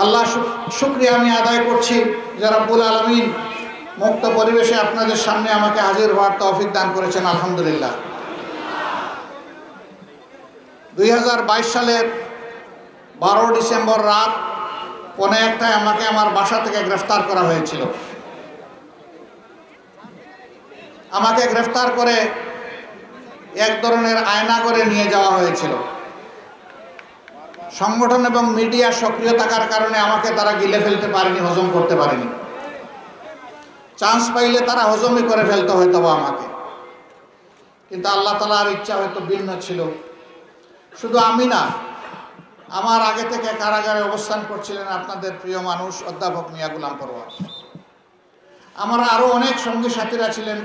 আল্লাহ শুকরিয়া আমি আদায় করছি যে রব্বুল আলামিন মুক্ত পরিবেশে আপনাদের সামনে আমাকে হাজির হওয়ার তৌফিক দান করেছেন। আলহামদুলিল্লাহ। 2022 সালের 12 ডিসেম্বর রাত 1:15টায় আমাকে আমার বাসা থেকে গ্রেফতার করা হয়েছিল। আমাকে গ্রেফতার করে এক ধরনের আয়না করে নিয়ে যাওয়া হয়েছিল। সংগঠন এবং মিডিয়া সক্রিয় থাকার কারণে আমাকে তারা গিলে ফেলতে পারেনি, হজম করতে পারেনি। চান্স পাইলে তারা হজমই করে ফেলতে হয়তো বা আমাকে, কিন্তু আল্লাহ তাআলার ইচ্ছা হয়তো ভিন্ন ছিল। শুধু আমি না, আমার আগে থেকে কারাগারে অবস্থান করছিলেন আপনাদের প্রিয় মানুষ অধ্যাপক মিয়া গোলাম পরোয়ার। আমার আরও অনেক সঙ্গী সাথীরা ছিলেন,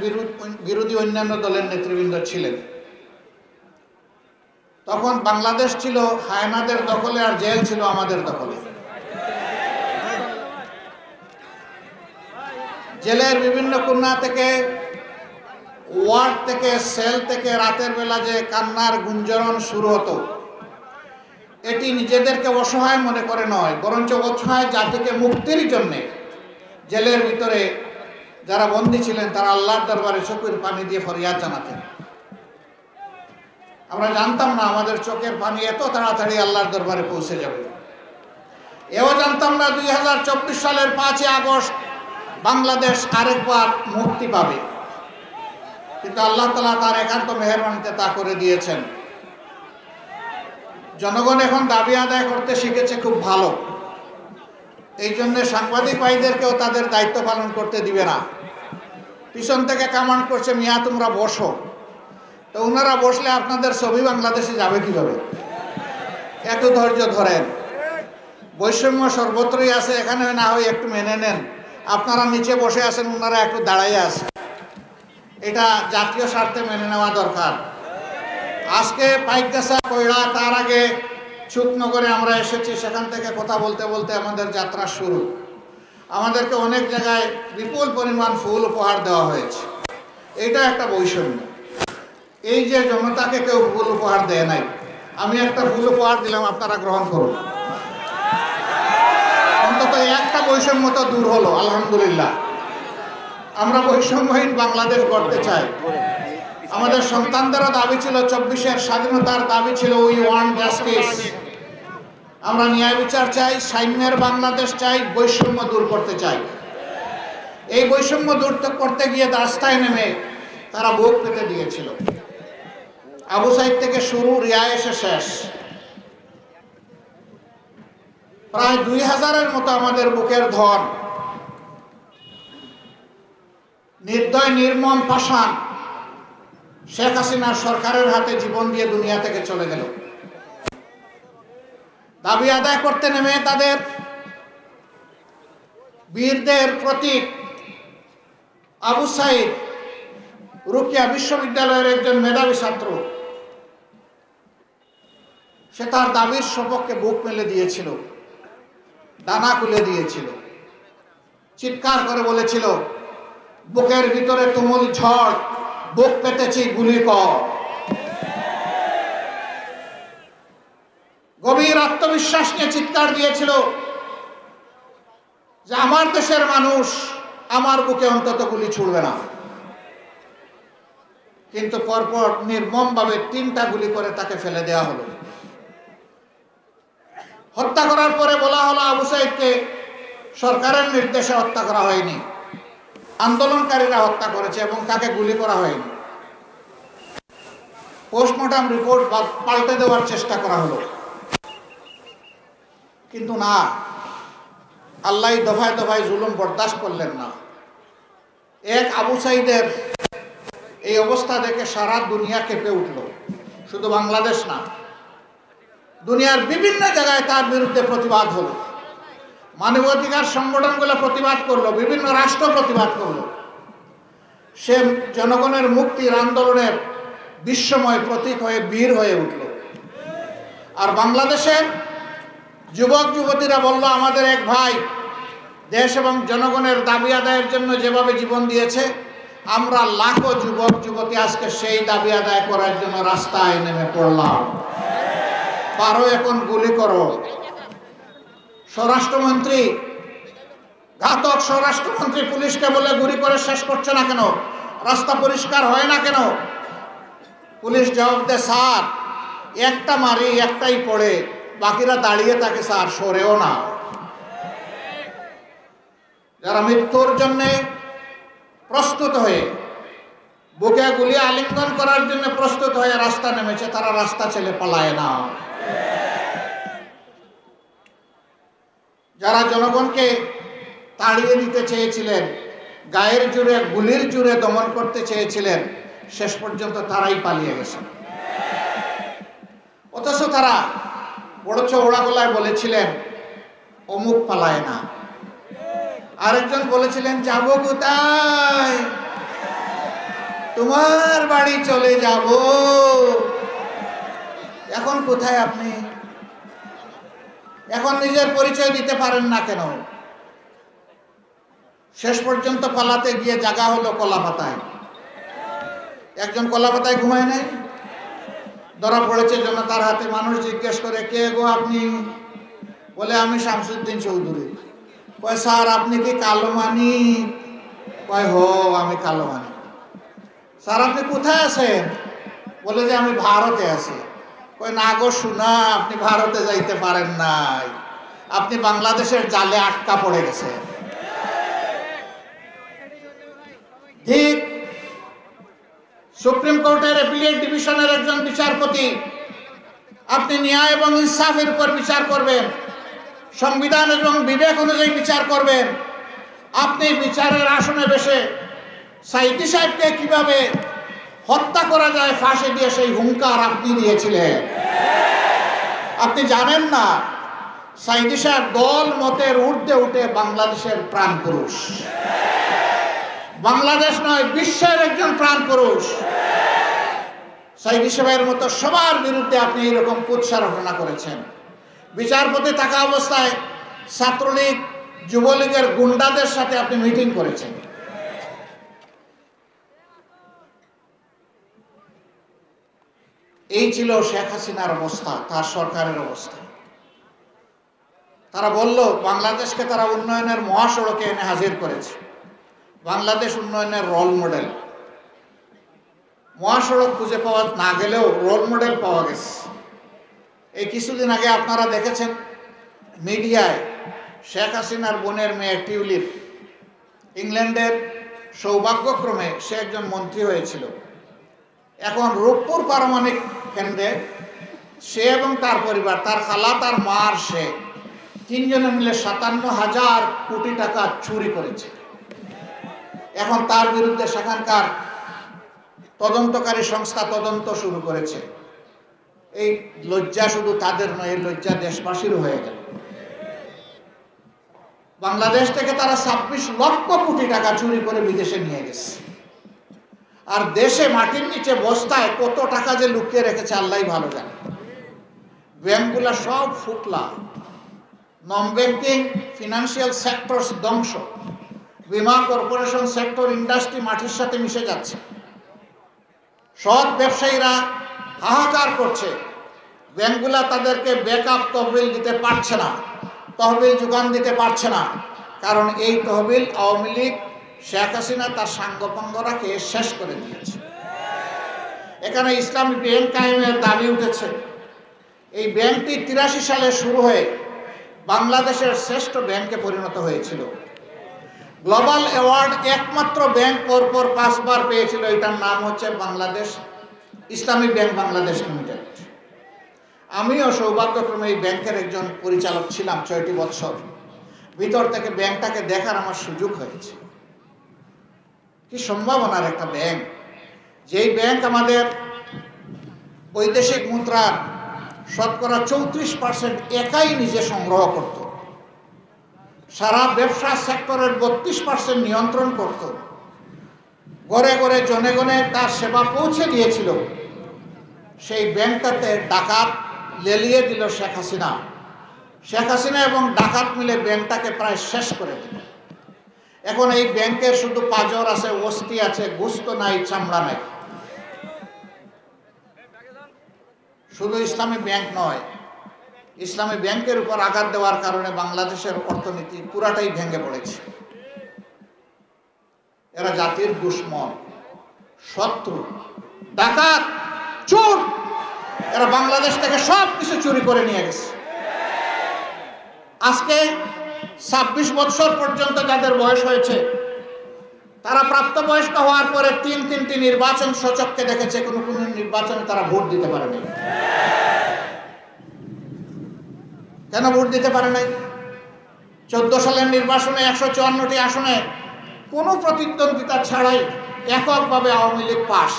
বিরোধী অন্যান্য দলের নেতৃবৃন্দ ছিলেন। তখন বাংলাদেশ ছিল হায়নাদের দখলে আর জেল ছিল আমাদের দখলে। জেলের বিভিন্ন কোণা থেকে, ওয়ার্ড থেকে, সেল থেকে রাতের বেলা যে কান্নার গুঞ্জন শুরু হতো, এটি নিজেদেরকে অসহায় মনে করে নয়, বরঞ্চ অসহায় জাতিকে মুক্তির জন্যে জেলের ভিতরে যারা বন্দী ছিলেন তারা আল্লাহর দরবারে চোখের পানি দিয়ে ফরিয়াদ জানাতেন। আমরা জানতাম না আমাদের চোখের পানি এত তাড়াতাড়ি আল্লাহর দরবারে পৌঁছে যাবে। এও জানতাম না 2024 সালের 5 আগস্ট বাংলাদেশ আরেকবার মুক্তি পাবে। কিন্তু আল্লাহ তাআলা তার একান্ত মেহেরবানিতে তা করে দিয়েছেন। জনগণ এখন দাবি আদায় করতে শিখেছে, খুব ভালো। এই জন্য সাংবাদিক ভাইদেরকেও তাদের দায়িত্ব পালন করতে দিবে না। পিছন থেকে কমান্ড করছে, মিয়া তোমরা বসো। তো ওনারা বসলে আপনাদের ছবি বাংলাদেশে যাবে কিভাবে? একটু ধৈর্য ধরেন। বৈষম্য সর্বত্রই আছে, এখানে না হয় একটু মেনে নেন। আপনারা নিচে বসে আছেন, ওনারা একটু দাঁড়াইয়ে আছে। এটা জাতীয় স্বার্থে মেনে নেওয়া দরকার। আজকে পাইকগাছা কইরা, তার আগে চুকনগরে আমরা এসেছি, সেখান থেকে কথা বলতে বলতে আমাদের যাত্রা শুরু। আমাদেরকে অনেক জায়গায় বিপুল পরিমাণ ফুল উপহার দেওয়া হয়েছে। এইটা একটা বৈষম্য। এই যে জনতাকে কেউ ফুল উপহার দেয় নাই, আমি একটা ফুল উপহার দিলাম, আপনারা গ্রহণ করুন। অন্তত একটা বৈষম্য তো দূর হলো, আলহামদুলিল্লাহ। আমরা বৈষম্যহীন বাংলাদেশ গড়তে চাই। আমাদের সন্তানদেরও দাবি ছিল, 24-এর স্বাধীনতার দাবি ছিল উই ওয়ান্ট জাস্টিস। আমরা ন্যায় বিচার চাই, সাম্যের বাংলাদেশ চাই, বৈষম্য দূর করতে চাই। এই বৈষম্য দূর করতে গিয়ে রাস্তায় নেমে তারা বুক পেতে দিয়েছিল। আবু সাইদ থেকে শুরু, রিয়া এসে শেষ। প্রায় 2000-এর মতো আমাদের বুকের ধন, নির্দয় নির্মম পাষাণ শেখ হাসিনার সরকারের হাতে জীবন দিয়ে দুনিয়া থেকে চলে গেল। দাবি আদায় করতে নেমে তাদের বীরদের প্রতীক আবু সাইদ, রুকিয়া বিশ্ববিদ্যালয়ের একজন মেধাবী ছাত্র, সে তার দাবির সপক্ষে বুক মেলে দিয়েছিল, ডানা খুলে দিয়েছিল, চিৎকার করে বলেছিল, বুকের ভিতরে তুমুল ঝড়, বুক পেতেছি গুলি কর। গভীর আত্মবিশ্বাস নিয়ে চিৎকার দিয়েছিল যে আমার দেশের মানুষ আমার বুকে অন্তত গুলি ছুড়বে না। কিন্তু পরপর নির্মমভাবে 3টা গুলি করে তাকে ফেলে দেওয়া হলো। হত্যা করার পরে বলা হলো আবু সাইদকে সরকারের নির্দেশে হত্যা করা হয়নি, আন্দোলনকারীরা হত্যা করেছে এবং তাকে গুলি করা হয়নি। পোস্টমর্টম রিপোর্ট পাল্টে দেওয়ার চেষ্টা করা হলো, কিন্তু না, আল্লাহ দফায় দফায় জুলুম বরদাস্ত করলেন না। এক আবু সাইদের এই অবস্থা দেখে সারা দুনিয়া কেঁপে উঠল। শুধু বাংলাদেশ না, দুনিয়ার বিভিন্ন জায়গায় তার বিরুদ্ধে প্রতিবাদ হলো। মানবাধিকার সংগঠনগুলো প্রতিবাদ করলো, বিভিন্ন রাষ্ট্র প্রতিবাদ করলো। সে জনগণের মুক্তির আন্দোলনের বিশ্বময় প্রতীক হয়ে বীর হয়ে উঠল। আর বাংলাদেশের যুবক যুবতীরা বলল, আমাদের এক ভাই দেশ এবং জনগণের দাবি আদায়ের জন্য যেভাবে জীবন দিয়েছে, আমরা লাখো যুবক যুবতী আজকে সেই দাবি আদায় করার জন্য রাস্তায় নেমে পড়লাম। পারো এখন গুলি করো। স্বরাষ্ট্রমন্ত্রী, ঘাতক স্বরাষ্ট্রমন্ত্রী পুলিশকে বলে গুলি করে শেষ করছে না কেন, রাস্তা পরিষ্কার হয় না কেন? পুলিশ জবাব দেয়, স্যার একটা মারি একটাই পড়ে, বাকিরা দাঁড়িয়ে থাকে স্যার, সরেও না। যারা মৃত্যুর জন্য প্রস্তুত হয়ে, বুকে গুলি আলিঙ্গন করার জন্য প্রস্তুত হয়ে রাস্তা নেমেছে, তারা রাস্তা ছেড়ে পালায় না। যারা জনগণকে তাড়িয়ে দিতে চেয়েছিলেন, গায়ের জোরে গুলির জোরে দমন করতে চেয়েছিলেন, শেষ পর্যন্ত তারাই পালিয়ে গেছে। অথচ তারা বড় চওড়া গলায় বলেছিলেন অমুক পালায় না। আরেকজন বলেছিলেন যাব কোথায়, তোমার বাড়ি চলে যাব। এখন কোথায় আপনি? এখন নিজের পরিচয় দিতে পারেন না কেন? শেষ পর্যন্ত পালাতে গিয়ে জায়গা হলো কলাপাতায়। একজন কলাপাতায় ঘুমায় নাই, ধরা পড়েছে জনতার হাতে। মানুষ জিজ্ঞেস করে, কে গো আপনি? বলে আমি শামসুদ্দিন চৌধুরী। কয় স্যার আপনি কি কালো মানিক? কয় হো আমি কালো মানিক। স্যার আপনি কোথায় আছেন? বলে যে আমি ভারতে আছি। কয় না গো শোনা, আপনি ভারতে যাইতে পারেন নাই, আপনি বাংলাদেশের জালে আটকা পড়ে গেছেন। ঠিক সুপ্রিম কোর্টের অ্যাপিলেট ডিভিশনের একজন বিচারপতি, আপনি ন্যায় এবং ইনসাফের উপর বিচার করবেন, সংবিধান এবং বিবেক অনুযায়ী বিচার করবেন। আপনি বিচারের আসনে বসে সাইদি সাহেবকে কিভাবে হত্যা করা যায় ফাঁসি দিয়ে সেই হুঙ্কার আপনি দিয়েছিলেন। আপনি জানেন না সাইদি সাহেব দল মতের ঊর্ধ্বে উঠে বাংলাদেশের প্রাণ পুরুষ, বাংলাদেশ নয় বিশ্বের একজন প্রাণ পুরুষ। সাইদি সাহেবের মতো সবার বিরুদ্ধে আপনি এরকম কুৎসা রটনা করেছেন। বিচারপতি থাকা অবস্থায় ছাত্রলীগ যুবলীগের গুন্ডাদের সাথে আপনি মিটিং করেছেন। এই ছিল শেখ হাসিনার অবস্থা, তার সরকারের অবস্থা। তারা বলল বাংলাদেশকে তারা উন্নয়নের মহাসড়কে এনে হাজির করেছে, বাংলাদেশ উন্নয়নের রোল মডেল। মহাসড়ক খুঁজে পাওয়া না গেলেও রোল মডেল পাওয়া গেছে। এই কিছুদিন আগে আপনারা দেখেছেন মিডিয়ায়, শেখ হাসিনার বোনের মেয়ে টিউলিপ, ইংল্যান্ডের সৌভাগ্যক্রমে সে একজন মন্ত্রী হয়েছিল। এখন রূপপুর পারমাণবিক কেন্দ্রে সে এবং তার পরিবার, তার খালা, তার মা আর সে, তিনজনে মিলে 57,000 কোটি টাকা চুরি করেছে। এখন তার বিরুদ্ধে সেখানকার তদন্তকারী সংস্থা তদন্ত শুরু করেছে। এই লজ্জা শুধু তাদের নয়, এই লজ্জা দেশবাসীরও হয়ে গেল। বাংলাদেশ থেকে তারা 26 লক্ষ কোটি টাকা চুরি করে বিদেশে নিয়ে গেছে। আর দেশে মাটির নিচে বস্তায় কত টাকা যে লুকিয়ে রেখেছে আল্লাহই ভালো জানে। ব্যাংকগুলা সব ফুটলা, নন ব্যাংকিং ফিনান্সিয়াল সেক্টর ধ্বংস, বিমা কর্পোরেশন সেক্টর, ইন্ডাস্ট্রি মাটির সাথে মিশে যাচ্ছে। সৎ ব্যবসায়ীরা হাহাকার করছে, ব্যাংকগুলা তাদেরকে ব্যাকআপ তহবিল দিতে পারছে না, তহবিল যোগান দিতে পারছে না। কারণ এই তহবিল আওয়ামী লীগ, শেখ হাসিনা তার সাঙ্গপাঙ্গরা খেয়ে শেষ করে দিয়েছে। এখানে ইসলামী ব্যাংক কায়েমের দাবি উঠেছে। এই ব্যাংকটি 83 সালে শুরু হয়ে বাংলাদেশের শ্রেষ্ঠ ব্যাংকে পরিণত হয়েছিল। গ্লোবাল অ্যাওয়ার্ড একমাত্র ব্যাংক পরপর 5 বার পেয়েছিল। এটার নাম হচ্ছে বাংলাদেশ ইসলামী ব্যাংক বাংলাদেশ লিমিটেড। আমিও সৌভাগ্যক্রমে এই ব্যাংকের একজন পরিচালক ছিলাম 6টি বছর। ভিতর থেকে ব্যাংকটাকে দেখার আমার সুযোগ হয়েছে। কি সম্ভাবনার একটা ব্যাংক! যেই ব্যাংক আমাদের বৈদেশিক মুদ্রার শতকরা 34% একাই নিজে সংগ্রহ করত, সারা ব্যবসা সেক্টরের 32% নিয়ন্ত্রণ করত, ঘরে ঘরে জনে গণে তার সেবা পৌঁছে দিয়েছিল, সেই ব্যাংকটাতে ডাকাত লেলিয়ে দিল শেখ হাসিনা। শেখ হাসিনা এবং ডাকাত মিলে ব্যাংকটাকে প্রায় শেষ করে দিল। এখন এই ব্যাংকের শুধু পাজর আছে, অস্থি আছে, গোস্ত নাই, চামড়া নাই। শুধু ইসলামী ব্যাংক নয়, ইসলামী ব্যাংকের উপর আঘাত দেওয়ার কারণে বাংলাদেশের অর্থনীতি পুরাটাই ভেঙে পড়েছে। এরা জাতির দুশ্মন, শত্রু, ডাকাত, চোর। এরা বাংলাদেশ থেকে সব কিছু চুরি করে নিয়ে গেছে। আজকে 26 বছর পর্যন্ত যাদের বয়স হয়েছে তারা প্রাপ্তবয়স্ক হওয়ার পরে তিনটি নির্বাচন সচক্ষে দেখেছে, কোনো নির্বাচনে তারা ভোট দিতে পারেনি। কেন ভোট দিতে পারে নাই? 14 সালের নির্বাচনে 154টি আসনে কোনো প্রতিদ্বন্দ্বিতা ছাড়াই এককভাবে আওয়ামী লীগ পাস।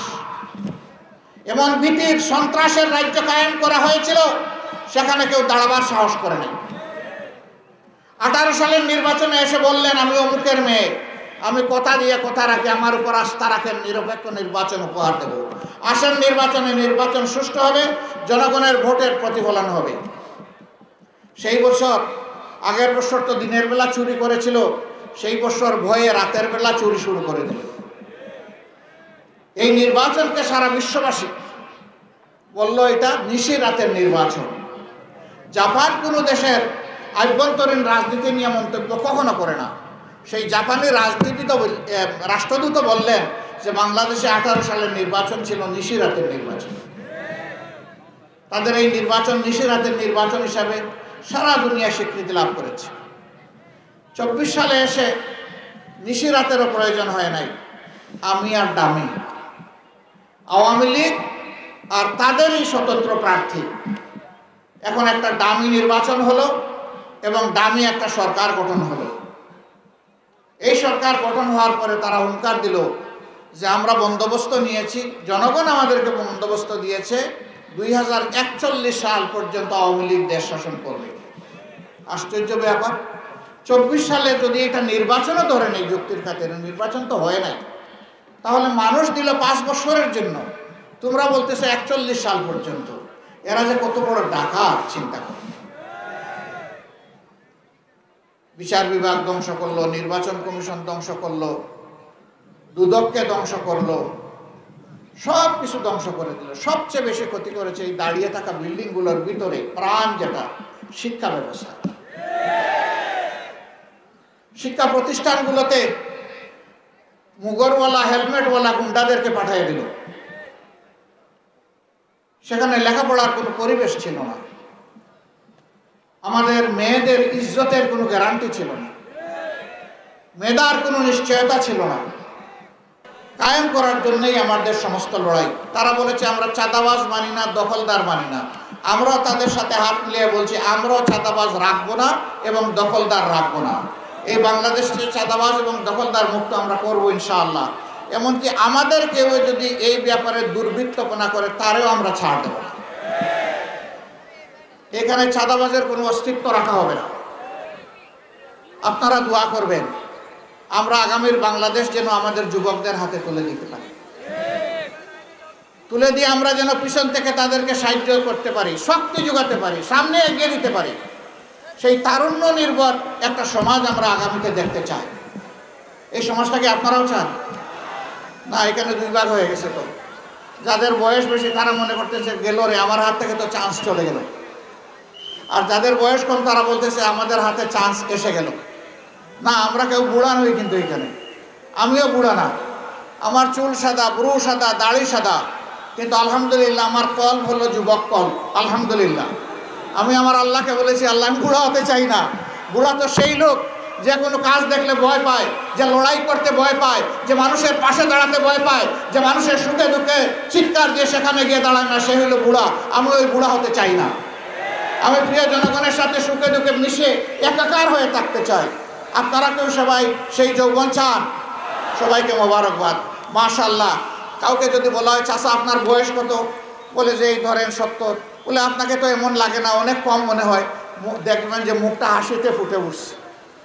এমন ভীতির সন্ত্রাসের রাজ্য কায়েম করা হয়েছিল, সেখানে কেউ দাঁড়াবার সাহস করে নাই। 18 সালের নির্বাচনে এসে বললেন, আমি অমুকের মেয়ে, আমি কথা দিয়ে কথা রাখি, আমার উপর আস্থা রাখেন, নিরপেক্ষ নির্বাচন উপহার দেব। আসেন নির্বাচনে, নির্বাচন সুষ্ঠু হবে, জনগণের ভোটের প্রতিফলন হবে। সেই বছর, আগের বছর তো দিনের বেলা চুরি করেছিল, সেই বছর ভয়ে রাতের বেলা চুরি শুরু করে দিল। এই নির্বাচনকে সারা বিশ্ববাসী বলল এটা নিশি রাতের নির্বাচন। জাপান কোনো দেশের আভ্যন্তরীণ রাজনীতি নিয়ে মন্তব্য কখনো করে না। সেই জাপানি রাষ্ট্রদূত বললেন যে বাংলাদেশে 18 সালের নির্বাচন ছিল নিশি রাতের নির্বাচন। তাদের এই নির্বাচন নিশি রাতের নির্বাচন হিসাবে সারা দুনিয়া স্বীকৃতি লাভ করেছে। 24 সালে এসে নিশি রাতেরও প্রয়োজন হয় নাই। আমি আর ডামি, আওয়ামী লীগ আর তাদেরই স্বতন্ত্র প্রার্থী, এখন একটা ডামি নির্বাচন হলো এবং ডামি একটা সরকার গঠন হলো। এই সরকার গঠন হওয়ার পরে তারা হুঙ্কার দিল যে আমরা বন্দোবস্ত নিয়েছি, জনগণ আমাদেরকে বন্দোবস্ত দিয়েছে, 2041 সাল পর্যন্ত আওয়ামী লীগ দেশ শাসন করবে। আশ্চর্য ব্যাপার। 24 সালে যদি এটা নির্বাচনও ধরে নেই, যুক্তির খাতিরে নির্বাচন তো হয় নাই, তাহলে মানুষ দিল 5 বছরের জন্য, তোমরা বলতেছো 41 সাল পর্যন্ত। এরা যে কত বড় ডাকাত চিন্তা করো। বিচার বিভাগ ধ্বংস করলো, নির্বাচন কমিশন ধ্বংস করলো, দুদককে ধ্বংস করলো, সব কিছু ধ্বংস করে দিল। সবচেয়ে বেশি ক্ষতি করেছে এই দাঁড়িয়ে থাকা বিল্ডিংগুলোর ভিতরে প্রাণ, যেটা শিক্ষা ব্যবস্থা। শিক্ষা প্রতিষ্ঠানগুলোতে মুগরওয়ালা, হেলমেটওয়ালা গুন্ডাদেরকে পাঠিয়ে দিল। সেখানে লেখাপড়ার কোনো পরিবেশ ছিল না। আমাদের মেয়েদের ইজ্জতের কোনো গ্যারান্টি ছিল না, মেধার কোনো নিশ্চয়তা ছিল না। কায়েম করার জন্যই আমাদের সমস্ত লড়াই। তারা বলেছে আমরা চাঁদাবাজ মানি না, দখলদার মানি না। আমরাও তাদের সাথে হাত মিলিয়ে বলছি আমরাও চাঁদাবাজ রাখবো না এবং দখলদার রাখবো না। এই বাংলাদেশকে চাঁদাবাজ এবং দখলদার মুক্ত আমরা করবো ইনশাআল্লাহ। এমনকি আমাদের কেউ যদি এই ব্যাপারে দুর্বৃত্তপনা করে, তারেও আমরা ছাড় দেব না। এখানে চাঁদাবাজের কোনো অস্তিত্ব রাখা হবে না। আপনারা দোয়া করবেন আমরা আগামীর বাংলাদেশ যেন আমাদের যুবকদের হাতে তুলে দিতে পারি, তুলে দিয়ে আমরা যেন পিছন থেকে তাদেরকে সাহায্য করতে পারি, শক্তি যোগাতে পারি, সামনে এগিয়ে দিতে পারি। সেই তারুণ্য নির্ভর একটা সমাজ আমরা আগামীতে দেখতে চাই। এই সমাজটাকে আপনারাও চান না? এখানে 2 ভাগ হয়ে গেছে। তো যাদের বয়স বেশি তারা মনে করতেছে গেল রে, আমার হাত থেকে তো চান্স চলে গেল। আর যাদের বয়স কম তারা বলতেছে আমাদের হাতে চান্স এসে গেল। না, আমরা কেউ বুড়া নই, কিন্তু এখানে আমিও বুড়া না। আমার চুল সাদা, ব্রু সাদা, দাড়ি সাদা, কিন্তু আলহামদুলিল্লাহ আমার কল হলো যুবক কল। আলহামদুলিল্লাহ আমি আমার আল্লাহকে বলেছি, আল্লাহ আমি বুড়া হতে চাই না। বুড়া তো সেই লোক যে কোনো কাজ দেখলে ভয় পায়, যে লড়াই করতে ভয় পায়, যে মানুষের পাশে দাঁড়াতে ভয় পায়, যে মানুষের সুখে দুঃখে চিৎকার দিয়ে সেখানে গিয়ে দাঁড়ায় না, সে হলো বুড়া। আমি ওই বুড়া হতে চাই না। আমি প্রিয় জনগণের সাথে সুখে দুঃখে মিশে একাকার হয়ে থাকতে চাই। আপনারা কেউ সবাই সেই যৌবন চান? সবাইকে মোবারকবাদ, মাশাআল্লাহ। কাউকে যদি বলা হয় চাচা আপনার বয়স কত, বলে যে এই ধরেন 70, বলে আপনাকে তো এমন লাগে না, অনেক কম মনে হয়। দেখবেন যে মুখটা হাসিতে ফুটে উঠছে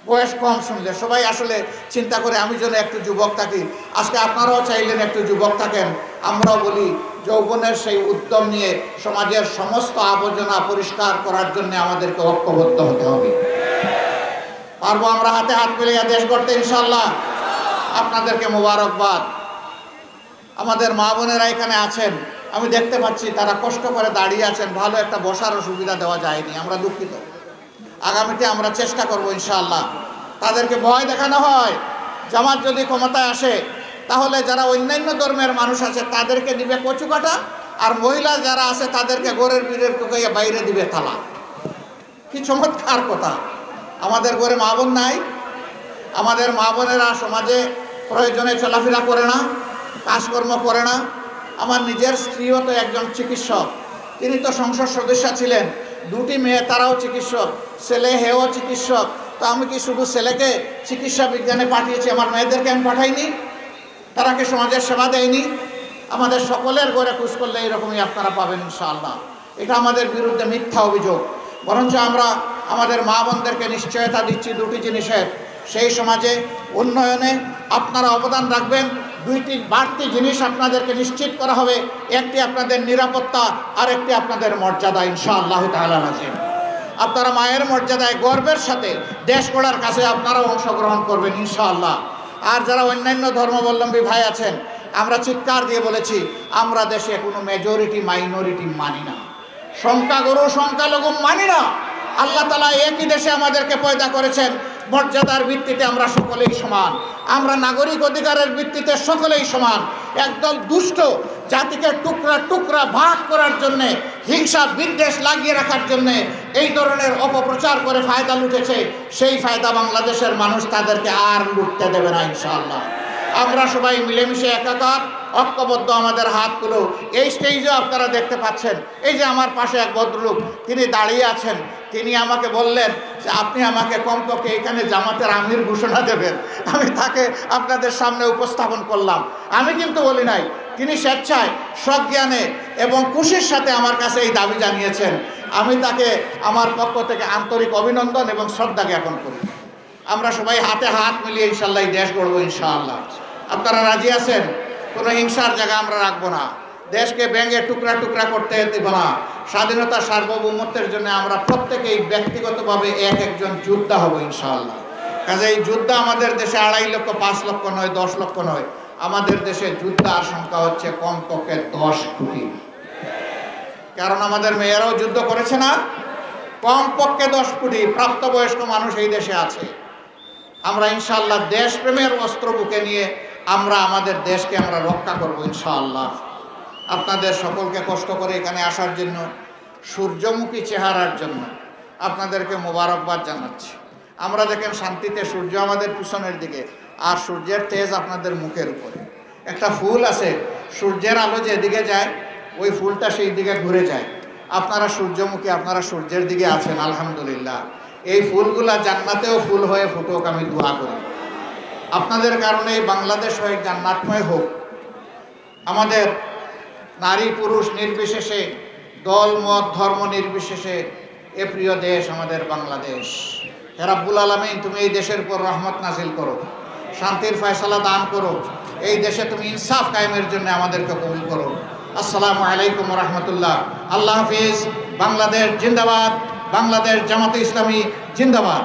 বয়স কম শুনলে। সবাই আসলে চিন্তা করে আমি যেন একটু যুবক থাকি। আজকে আপনারাও চাইলেন একটু যুবক থাকেন। আমরাও বলি যৌবনের সেই উদ্যম নিয়ে সমাজের সমস্ত আবর্জনা পরিষ্কার করার জন্য আমাদেরকে ঐক্যবদ্ধ হতে হবে। পারবো আমরা হাতে হাত মিলিয়ে দেশ গড়তে ইনশাআল্লাহ। আপনাদেরকে মোবারকবাদ। আমাদের মা বোনেরা এখানে আছেন, আমি দেখতে পাচ্ছি তারা কষ্ট করে দাঁড়িয়ে আছেন, ভালো একটা বসারও সুবিধা দেওয়া যায়নি, আমরা দুঃখিত। আগামীতে আমরা চেষ্টা করব ইনশাআল্লাহ। তাদেরকে ভয় দেখানো হয়, জামাত যদি ক্ষমতায় আসে তাহলে যারা অন্যান্য ধর্মের মানুষ আছে তাদেরকে দিবে কচু কাটা, আর মহিলা যারা আছে তাদেরকে গোরের বীরের কুকাইয়া বাইরে দিবে তালা। কি চমৎকার কথা! আমাদের ঘরে মা বোন নাই? আমাদের মা বোনেরা সমাজে প্রয়োজনে চলাফেরা করে না, কাজকর্ম করে না। আমার নিজের স্ত্রীও তো একজন চিকিৎসক, তিনি তো সংসদ সদস্য ছিলেন, দুটি মেয়ে তারাও চিকিৎসক, ছেলে হেও চিকিৎসক। তো আমি কি শুধু ছেলেকে চিকিৎসা বিজ্ঞানে পাঠিয়েছি, আমার মেয়েদেরকে আমি পাঠাইনি? তারা কি সমাজের সেবা দেয়নি? আমাদের সকলের ঘরে খোঁজ করলে এরকমই আপনারা পাবেন ইনশাআল্লাহ। এটা আমাদের বিরুদ্ধে মিথ্যা অভিযোগ। বরঞ্চ আমরা আমাদের মা বোনদেরকে নিশ্চয়তা দিচ্ছি দুটি জিনিসের, সেই সমাজে উন্নয়নে আপনারা অবদান রাখবেন। দুইটি বাড়তি জিনিস আপনাদেরকে নিশ্চিত করা হবে, একটি আপনাদের নিরাপত্তা, আর একটি আপনাদের মর্যাদা ইনশাআল্লাহ তাআলা নাজিম। আপনারা মায়ের মর্যাদায় গর্বের সাথে দেশ গড়ার কাছে আপনারাও অংশগ্রহণ করবেন ইনশাআল্লাহ। আর যারা অন্যান্য ধর্মাবলম্বী ভাই আছেন, আমরা চিৎকার দিয়ে বলেছি, আমরা দেশে কোনো মেজরিটি মাইনরিটি মানি না, সংখ্যাগুরু সংখ্যালঘু মানি না। আল্লাহ তাআলা একই দেশে আমাদেরকে পয়দা করেছেন, মর্যাদার ভিত্তিতে আমরা সকলেই সমান, আমরা নাগরিক অধিকারের ভিত্তিতে সকলেই সমান। একদল দুষ্ট জাতিকে টুকরা টুকরা ভাগ করার জন্যে, হিংসা বিদ্বেষ লাগিয়ে রাখার জন্যে এই ধরনের অপপ্রচার করে ফায়দা লুটেছে, সেই ফায়দা বাংলাদেশের মানুষ তাদেরকে আর লুটতে দেবে না ইনশাআল্লাহ। আমরা সবাই মিলেমিশে একাকার, ঐক্যবদ্ধ আমাদের হাতগুলো। এই স্টেজেও আপনারা দেখতে পাচ্ছেন, এই যে আমার পাশে এক ভদ্রলোক, তিনি দাঁড়িয়ে আছেন, তিনি আমাকে বললেন যে আপনি আমাকে কমপক্ষে এখানে জামাতের আমির ঘোষণা দেবেন। আমি তাকে আপনাদের সামনে উপস্থাপন করলাম। আমি কিন্তু বলি নাই, তিনি স্বেচ্ছায় সজ্ঞানে এবং খুশির সাথে আমার কাছে এই দাবি জানিয়েছেন। আমি তাকে আমার পক্ষ থেকে আন্তরিক অভিনন্দন এবং শ্রদ্ধা জ্ঞাপন করি। আমরা সবাই হাতে হাত মিলিয়ে ইনশাআল্লাহ এই দেশ গড়ব ইনশাআল্লাহ। আপনারা রাজি আছেন? কোনো হিংসার জায়গা আমরা রাখবো না, দেশকে ভেঙে টুকরা টুকরা করতে দেব না। স্বাধীনতা সার্বভৌমত্বের জন্য আমরা প্রত্যেকেই ব্যক্তিগতভাবে এক একজন যোদ্ধা হব ইনশাআল্লাহ। কাজে এই যুদ্ধ আমাদের দেশে 2.5 লক্ষ 5 লক্ষ নয়, 10 লক্ষ নয়, আমাদের দেশে যুদ্ধার সংখ্যা হচ্ছে কমপক্ষে 10 কোটি। কারণ আমাদের মেয়েরাও যুদ্ধ করেছে না? কমপক্ষে 10 কোটি প্রাপ্তবয়স্ক মানুষ এই দেশে আছে। আমরা ইনশাআল্লাহ দেশপ্রেমের অস্ত্র বুকে নিয়ে আমরা আমাদের দেশকে আমরা রক্ষা করব ইনশাআল্লাহ। আপনাদের সকলকে কষ্ট করে এখানে আসার জন্য, সূর্যমুখী চেহারার জন্য আপনাদেরকে মোবারকবাদ জানাচ্ছি। আমরা দেখেন শান্তিতে সূর্য আমাদের পিছনের দিকে, আর সূর্যের তেজ আপনাদের মুখের উপরে। একটা ফুল আছে, সূর্যের আলো যেদিকে যায় ওই ফুলটা সেই দিকে ঘুরে যায়। আপনারা সূর্যমুখী, আপনারা সূর্যের দিকে আছেন, আলহামদুলিল্লাহ। এই ফুলগুলা জান্নাতেও ফুল হয়ে ফুটুক, আমি দোয়া করি। আপনাদের কারণে এই বাংলাদেশ হয়ে জান্নাতময় হোক। আমাদের নারী পুরুষ নির্বিশেষে, দল মত ধর্ম নির্বিশেষে এ প্রিয় দেশ আমাদের বাংলাদেশ। হে রাব্বুল আলামিন, তুমি এই দেশের উপর রহমত নাজিল করো, শান্তির ফয়সালা দান করো। এই দেশে তুমি ইনসাফ কায়েমের জন্য আমাদেরকে কবুল করো। আসসালামু আলাইকুম ওয়া রাহমাতুল্লাহ। আল্লাহ হাফিজ। বাংলাদেশ জিন্দাবাদ। বাংলাদেশ জামাতে ইসলামী জিন্দাবাদ।